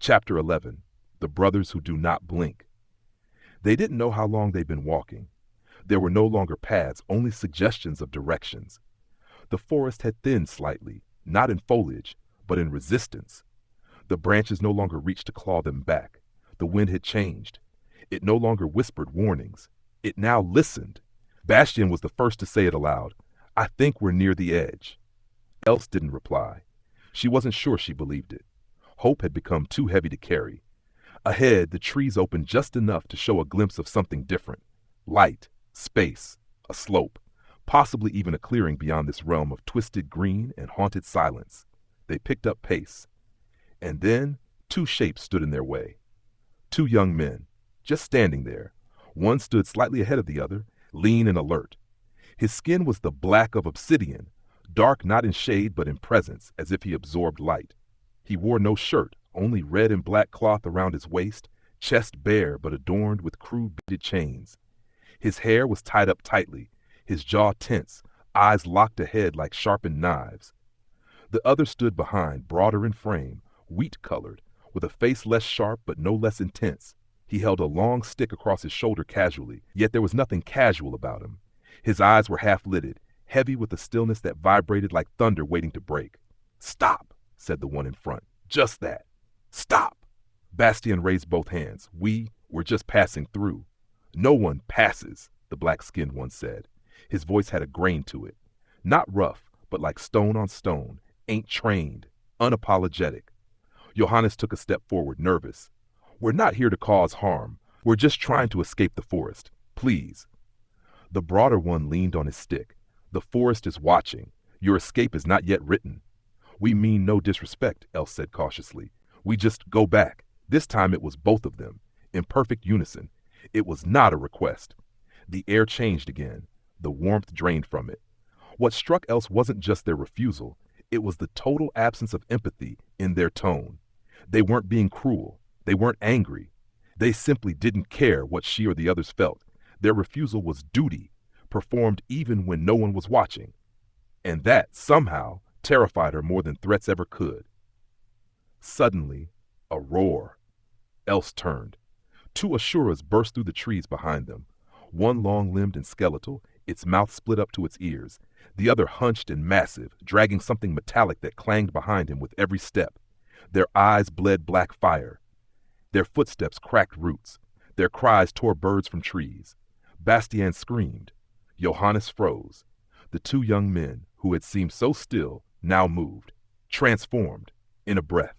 Chapter 11. The Brothers Who Do Not Blink. They didn't know how long they'd been walking. There were no longer paths, only suggestions of directions. The forest had thinned slightly, not in foliage, but in resistance. The branches no longer reached to claw them back. The wind had changed. It no longer whispered warnings. It now listened. Bastien was the first to say it aloud. "I think we're near the edge." Else didn't reply. She wasn't sure she believed it. Hope had become too heavy to carry. Ahead, the trees opened just enough to show a glimpse of something different. Light, space, a slope, possibly even a clearing beyond this realm of twisted green and haunted silence. They picked up pace. And then, two shapes stood in their way. Two young men, just standing there. One stood slightly ahead of the other, lean and alert. His skin was the black of obsidian, dark not in shade but in presence, as if he absorbed light. He wore no shirt, only red and black cloth around his waist, chest bare but adorned with crude beaded chains. His hair was tied up tightly, his jaw tense, eyes locked ahead like sharpened knives. The other stood behind, broader in frame, wheat-colored, with a face less sharp but no less intense. He held a long stick across his shoulder casually, yet there was nothing casual about him. His eyes were half-lidded, heavy with a stillness that vibrated like thunder waiting to break. "Stop," said the one in front. "Just that. Stop." Bastien raised both hands. We're just passing through." "No one passes," the black-skinned one said. His voice had a grain to it. Not rough, but like stone on stone, ain't trained, unapologetic. Johannes took a step forward, nervous. "We're not here to cause harm. We're just trying to escape the forest. Please." The broader one leaned on his stick. "The forest is watching. Your escape is not yet written." "We mean no disrespect," Else said cautiously. "We just go back." This time it was both of them, in perfect unison. It was not a request. The air changed again. The warmth drained from it. What struck Else wasn't just their refusal. It was the total absence of empathy in their tone. They weren't being cruel. They weren't angry. They simply didn't care what she or the others felt. Their refusal was duty, performed even when no one was watching. And that, somehow, terrified her more than threats ever could. Suddenly, a roar. Else turned. Two Asuras burst through the trees behind them. One long-limbed and skeletal, its mouth split up to its ears. The other hunched and massive, dragging something metallic that clanged behind him with every step. Their eyes bled black fire. Their footsteps cracked roots. Their cries tore birds from trees. Bastien screamed. Johannes froze. The two young men, who had seemed so still, now moved, transformed, in a breath.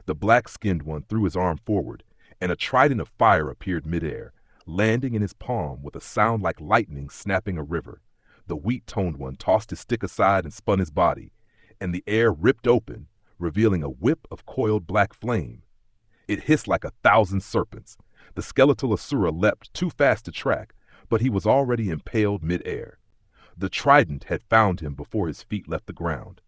The black-skinned one threw his arm forward, and a trident of fire appeared midair, landing in his palm with a sound like lightning snapping a river. The wheat-toned one tossed his stick aside and spun his body, and the air ripped open, revealing a whip of coiled black flame. It hissed like 1,000 serpents. The skeletal Asura leapt too fast to track, but he was already impaled midair. The trident had found him before his feet left the ground.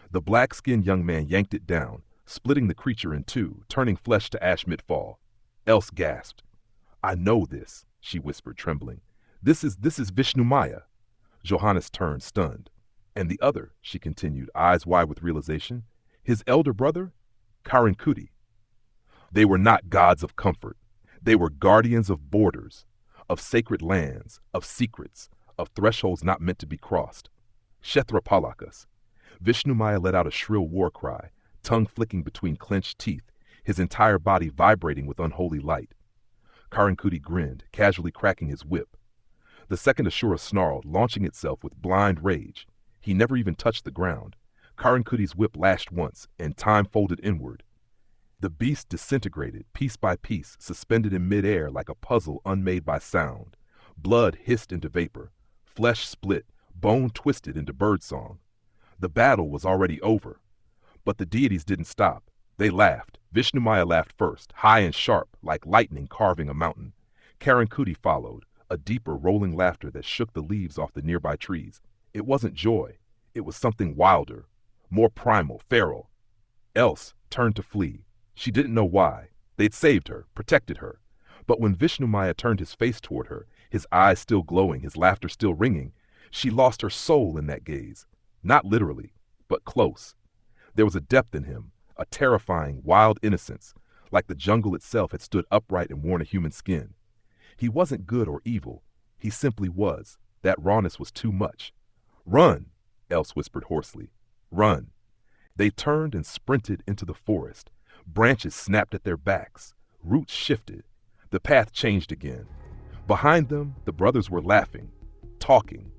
The black-skinned young man yanked it down, splitting the creature in two, turning flesh to ash mid-fall. Else gasped. "I know this," she whispered, trembling. This is Vishnu Maya." Johannes turned, stunned. "And the other," she continued, eyes wide with realization, "his elder brother, Karinkuti." They were not gods of comfort. They were guardians of borders, of sacred lands, of secrets, of thresholds not meant to be crossed. Kshetrapalakas. Vishnu Maya let out a shrill war cry, tongue flicking between clenched teeth, his entire body vibrating with unholy light. Karinkuti grinned, casually cracking his whip. The second Ashura snarled, launching itself with blind rage. He never even touched the ground. Karinkuti's whip lashed once, and time folded inward. The beast disintegrated, piece by piece, suspended in midair like a puzzle unmade by sound. Blood hissed into vapor. Flesh split, bone twisted into birdsong. The battle was already over. But the deities didn't stop. They laughed. Vishnu Maya laughed first, high and sharp, like lightning carving a mountain. Karinkuti followed, a deeper rolling laughter that shook the leaves off the nearby trees. It wasn't joy. It was something wilder, more primal, feral. Else turned to flee. She didn't know why. They'd saved her, protected her. But when Vishnu Maya turned his face toward her, his eyes still glowing, his laughter still ringing, she lost her soul in that gaze. Not literally, but close. There was a depth in him, a terrifying, wild innocence, like the jungle itself had stood upright and worn a human skin. He wasn't good or evil. He simply was. That rawness was too much. "Run," Else whispered hoarsely. "Run." They turned and sprinted into the forest. Branches snapped at their backs. Roots shifted. The path changed again. Behind them, the brothers were laughing, talking,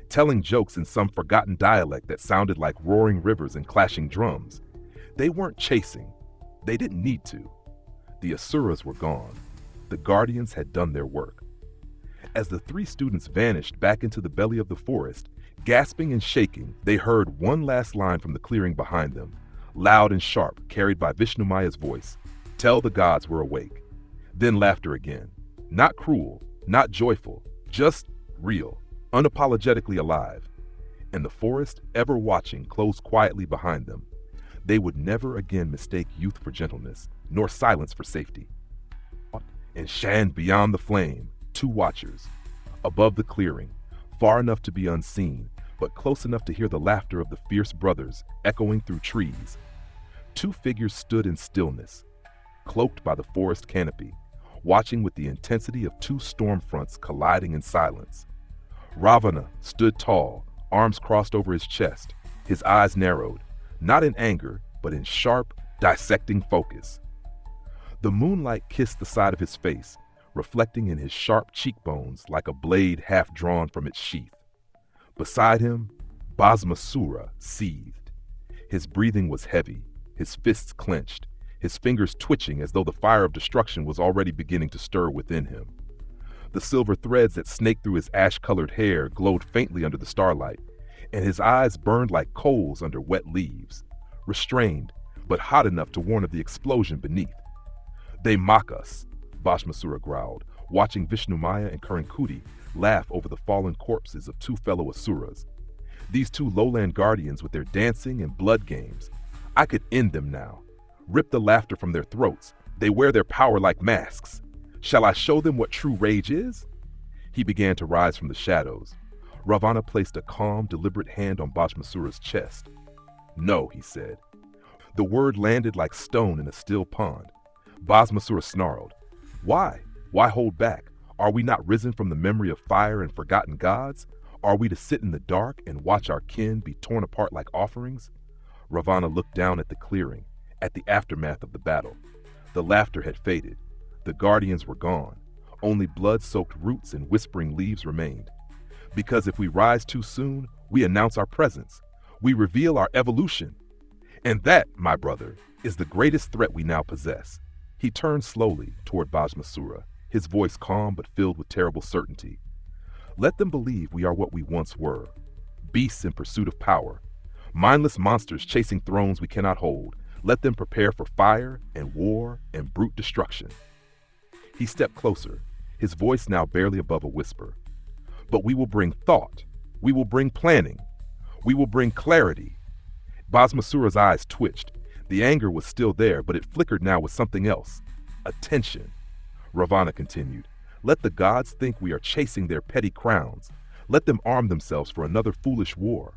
telling jokes in some forgotten dialect that sounded like roaring rivers and clashing drums. They weren't chasing. They didn't need to. The Asuras were gone. The Guardians had done their work. As the three students vanished back into the belly of the forest, gasping and shaking, they heard one last line from the clearing behind them, loud and sharp, carried by Vishnumaya's voice. "Tell the gods we're awake." Then laughter again. Not cruel, not joyful, just real, unapologetically alive. And the forest, ever watching, closed quietly behind them. They would never again mistake youth for gentleness, nor silence for safety. And shined beyond the flame, two watchers. Above the clearing, far enough to be unseen, but close enough to hear the laughter of the fierce brothers echoing through trees. Two figures stood in stillness, cloaked by the forest canopy, watching with the intensity of two storm fronts colliding in silence. Ravana stood tall, arms crossed over his chest, his eyes narrowed, not in anger, but in sharp, dissecting focus. The moonlight kissed the side of his face, reflecting in his sharp cheekbones like a blade half drawn from its sheath. Beside him, Bhasmasura seethed. His breathing was heavy, his fists clenched, his fingers twitching as though the fire of destruction was already beginning to stir within him. The silver threads that snaked through his ash-colored hair glowed faintly under the starlight, and his eyes burned like coals under wet leaves, restrained, but hot enough to warn of the explosion beneath. "They mock us," Bhasmasura growled, watching Vishnumaya and Karankudi laugh over the fallen corpses of two fellow Asuras. These two lowland guardians with their dancing and blood games. I could end them now. Rip the laughter from their throats. They wear their power like masks. Shall I show them what true rage is? He began to rise from the shadows. Ravana placed a calm, deliberate hand on Bhasmasura's chest. "No," he said. The word landed like stone in a still pond. Bhasmasura snarled. "Why? Why hold back? Are we not risen from the memory of fire and forgotten gods? Are we to sit in the dark and watch our kin be torn apart like offerings?" Ravana looked down at the clearing, at the aftermath of the battle. The laughter had faded. The guardians were gone. Only blood-soaked roots and whispering leaves remained. Because if we rise too soon, we announce our presence. We reveal our evolution. And that, my brother, is the greatest threat we now possess. He turned slowly toward Bhasmasura, his voice calm but filled with terrible certainty. "Let them believe we are what we once were, beasts in pursuit of power, mindless monsters chasing thrones we cannot hold. Let them prepare for fire and war and brute destruction." He stepped closer, his voice now barely above a whisper. "But we will bring thought. We will bring planning. We will bring clarity." Bhasmasura's eyes twitched. The anger was still there, but it flickered now with something else. Attention. Ravana continued. "Let the gods think we are chasing their petty crowns. Let them arm themselves for another foolish war."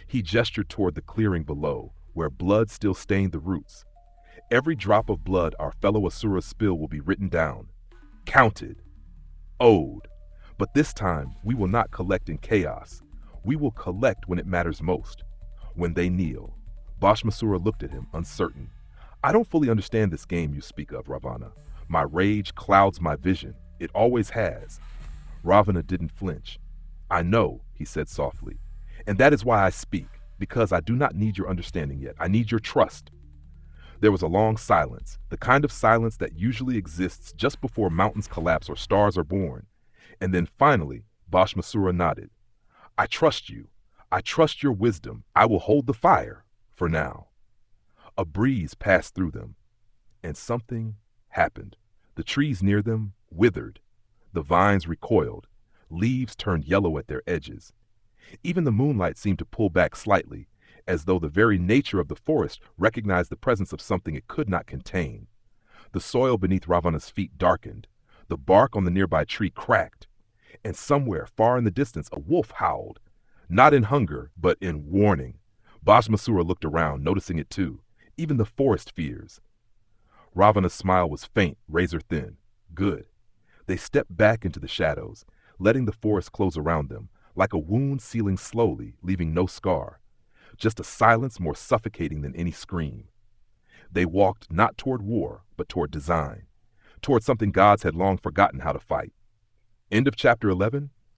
He gestured toward the clearing below, where blood still stained the roots. "Every drop of blood our fellow Asuras spill will be written down, counted, owed. But this time, we will not collect in chaos. We will collect when it matters most, when they kneel." Bhasmasura looked at him, uncertain. "I don't fully understand this game you speak of, Ravana. My rage clouds my vision. It always has." Ravana didn't flinch. "I know," he said softly. "And that is why I speak, because I do not need your understanding yet. I need your trust." There was a long silence, the kind of silence that usually exists just before mountains collapse or stars are born. And then finally, Bhasmasura nodded. "I trust you. I trust your wisdom. I will hold the fire, for now." A breeze passed through them, and something happened. The trees near them withered. The vines recoiled. Leaves turned yellow at their edges. Even the moonlight seemed to pull back slightly, as though the very nature of the forest recognized the presence of something it could not contain. The soil beneath Ravana's feet darkened. The bark on the nearby tree cracked. And somewhere far in the distance a wolf howled, not in hunger, but in warning. Bhasmasura looked around, noticing it too. Even the forest fears. Ravana's smile was faint, razor thin. Good. They stepped back into the shadows, letting the forest close around them, like a wound sealing slowly, leaving no scar. Just a silence more suffocating than any scream. They walked not toward war, but toward design, toward something gods had long forgotten how to fight. End of chapter 11.